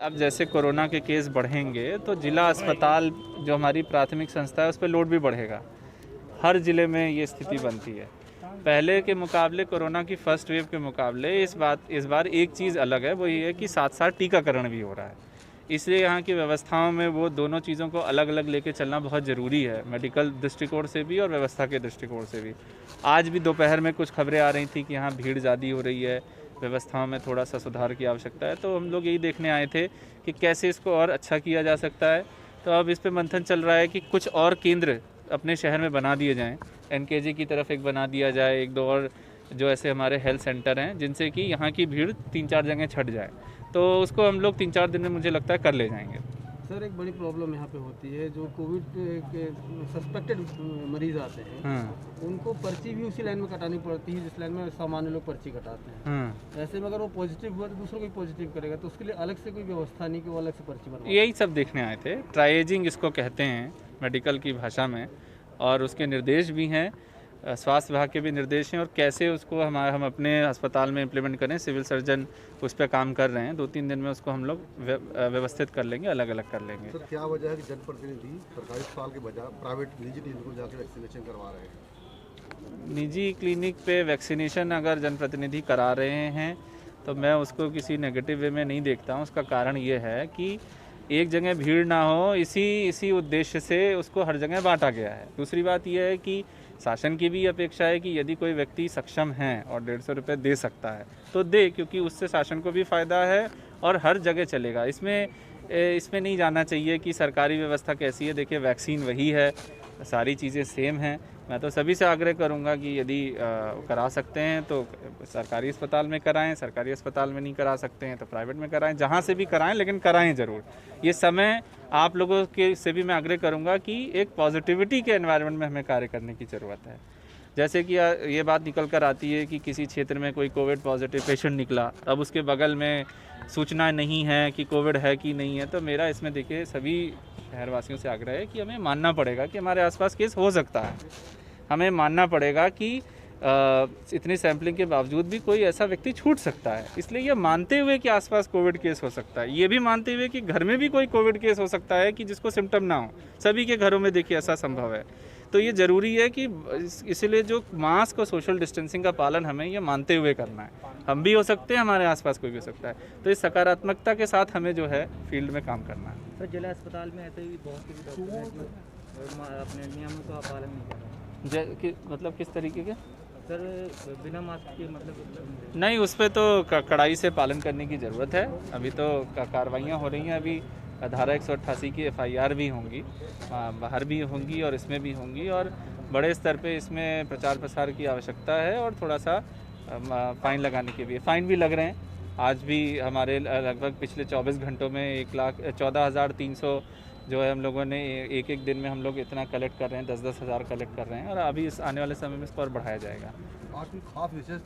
अब जैसे कोरोना के केस बढ़ेंगे तो जिला अस्पताल जो हमारी प्राथमिक संस्था है उस पर लोड भी बढ़ेगा। हर ज़िले में ये स्थिति बनती है। पहले के मुकाबले कोरोना की फर्स्ट वेव के मुकाबले इस बार एक चीज़ अलग है, वो ये है कि साथ साथ टीकाकरण भी हो रहा है। इसलिए यहाँ की व्यवस्थाओं में वो दोनों चीज़ों को अलग अलग लेके चलना बहुत ज़रूरी है, मेडिकल दृष्टिकोण से भी और व्यवस्था के दृष्टिकोण से भी। आज भी दोपहर में कुछ खबरें आ रही थी कि यहाँ भीड़ ज़्यादा हो रही है, व्यवस्थाओं में थोड़ा सा सुधार की आवश्यकता है, तो हम लोग यही देखने आए थे कि कैसे इसको और अच्छा किया जा सकता है। तो अब इस पे मंथन चल रहा है कि कुछ और केंद्र अपने शहर में बना दिए जाएं। एनकेजी की तरफ एक बना दिया जाए, एक दो और जो ऐसे हमारे हेल्थ सेंटर हैं जिनसे कि यहाँ की भीड़ 3-4 जगह छट जाए, तो उसको हम लोग 3-4 दिन में मुझे लगता है कर ले जाएंगे। सर, एक बड़ी प्रॉब्लम यहाँ पे होती है, जो कोविड के सस्पेक्टेड मरीज आते हैं उनको पर्ची भी उसी लाइन में कटानी पड़ती है जिस लाइन में सामान्य लोग पर्ची कटाते हैं। ऐसे में अगर वो पॉजिटिव हुआ तो दूसरों को भी पॉजिटिव करेगा, तो उसके लिए अलग से कोई व्यवस्था नहीं कि वो अलग से पर्ची बनवा। यही सब देखने आए थे। ट्राइएजिंग इसको कहते हैं मेडिकल की भाषा में, और उसके निर्देश भी हैं, स्वास्थ्य विभाग के भी निर्देश हैं, और कैसे उसको हम अपने अस्पताल में इम्प्लीमेंट करें। सिविल सर्जन उस पर काम कर रहे हैं। 2-3 दिन में उसको हम लोग व्यवस्थित कर लेंगे, अलग अलग कर लेंगे। सर, क्या वजह है कि जनप्रतिनिधि सरकारी अस्पताल के बजाय प्राइवेट निजी क्लिनिक को जाकर वैक्सीनेशन करवा रहे हैं? निजी क्लिनिक पे वैक्सीनेशन अगर जनप्रतिनिधि करा रहे हैं तो मैं उसको किसी नेगेटिव वे में नहीं देखता हूँ। उसका कारण ये है कि एक जगह भीड़ ना हो, इसी उद्देश्य से उसको हर जगह बांटा गया है। दूसरी बात यह है कि शासन की भी अपेक्षा है कि यदि कोई व्यक्ति सक्षम है और 150 रुपये दे सकता है तो दे, क्योंकि उससे शासन को भी फ़ायदा है और हर जगह चलेगा। इसमें नहीं जाना चाहिए कि सरकारी व्यवस्था कैसी है। देखिए, वैक्सीन वही है, सारी चीज़ें सेम हैं। मैं तो सभी से आग्रह करूंगा कि यदि करा सकते हैं तो सरकारी अस्पताल में कराएं, सरकारी अस्पताल में नहीं करा सकते हैं तो प्राइवेट में कराएं, जहां से भी कराएं, लेकिन कराएं ज़रूर। ये समय आप लोगों के से भी मैं आग्रह करूंगा कि एक पॉजिटिविटी के एनवायरनमेंट में हमें कार्य करने की ज़रूरत है। जैसे कि ये बात निकल कर आती है कि किसी क्षेत्र में कोई कोविड पॉजिटिव पेशेंट निकला, अब उसके बगल में सूचना नहीं है कि कोविड है कि नहीं है, तो मेरा इसमें देखिए सभी शहरवासियों से आग्रह है कि हमें मानना पड़ेगा कि हमारे आसपास केस हो सकता है। हमें मानना पड़ेगा कि इतनी सैंपलिंग के बावजूद भी कोई ऐसा व्यक्ति छूट सकता है। इसलिए ये मानते हुए कि आसपास कोविड केस हो सकता है, ये भी मानते हुए कि घर में भी कोई कोविड केस हो सकता है कि जिसको सिम्टम ना हो, सभी के घरों में देखिए ऐसा संभव है। तो ये ज़रूरी है कि इसलिए जो मास्क और सोशल डिस्टेंसिंग का पालन हमें ये मानते हुए करना है। हम भी हो सकते हैं, हमारे आसपास कोई भी हो सकता है, तो इस सकारात्मकता के साथ हमें जो है फील्ड में काम करना है। तो जिला अस्पताल में ऐसे भी बहुत से डॉक्टर हैं जो अपने नियमों का पालन नहीं कर रहे। मतलब किस तरीके के? सर, बिना मास्क के मतलब नहीं, उस पर तो कड़ाई से पालन करने की ज़रूरत है। अभी तो कार्रवाइयाँ हो रही हैं। अभी धारा 188 की FIR भी होंगी, बाहर भी होंगी और इसमें भी होंगी, और बड़े स्तर पे इसमें प्रचार प्रसार की आवश्यकता है, और थोड़ा सा फ़ाइन लगाने के भी फ़ाइन भी लग रहे हैं। आज भी हमारे लगभग पिछले 24 घंटों में 1,14,300 जो है हम लोगों ने एक दिन में हम लोग इतना कलेक्ट कर रहे हैं, 10-10 हज़ार कलेक्ट कर रहे हैं, और अभी इस आने वाले समय में इसको और बढ़ाया जाएगा। आज कोई खास विशेष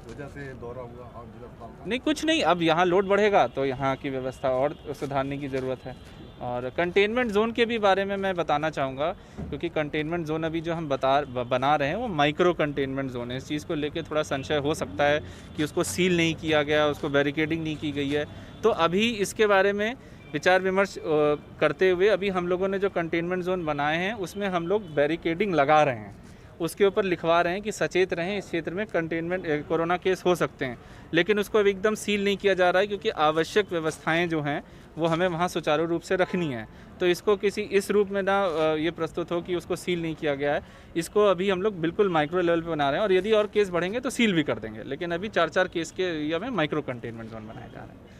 वजह से दौरा हुआ और जिला अस्पताल का? नहीं, कुछ नहीं। अब यहाँ लोड बढ़ेगा तो यहाँ की व्यवस्था और सुधारने की ज़रूरत है। और कंटेनमेंट जोन के भी बारे में मैं बताना चाहूँगा, क्योंकि कंटेनमेंट जोन अभी जो हम बना रहे हैं वो माइक्रो कंटेनमेंट जोन है। इस चीज़ को लेकर थोड़ा संशय हो सकता है कि उसको सील नहीं किया गया, उसको बैरिकेडिंग नहीं की गई है। तो अभी इसके बारे में विचार विमर्श करते हुए अभी हम लोगों ने जो कंटेनमेंट जोन बनाए हैं उसमें हम लोग बैरिकेडिंग लगा रहे हैं। उसके ऊपर लिखवा रहे हैं कि सचेत रहें, इस क्षेत्र में कंटेनमेंट कोरोना केस हो सकते हैं, लेकिन उसको अब एकदम सील नहीं किया जा रहा है, क्योंकि आवश्यक व्यवस्थाएं जो हैं वो हमें वहाँ सुचारू रूप से रखनी है। तो इसको किसी इस रूप में ना ये प्रस्तुत हो कि उसको सील नहीं किया गया है। इसको अभी हम लोग बिल्कुल माइक्रो लेवल पे बना रहे हैं, और यदि और केस बढ़ेंगे तो सील भी कर देंगे, लेकिन अभी 4-4 केस के एरिया में माइक्रो कंटेनमेंट जोन बनाए जा रहे हैं।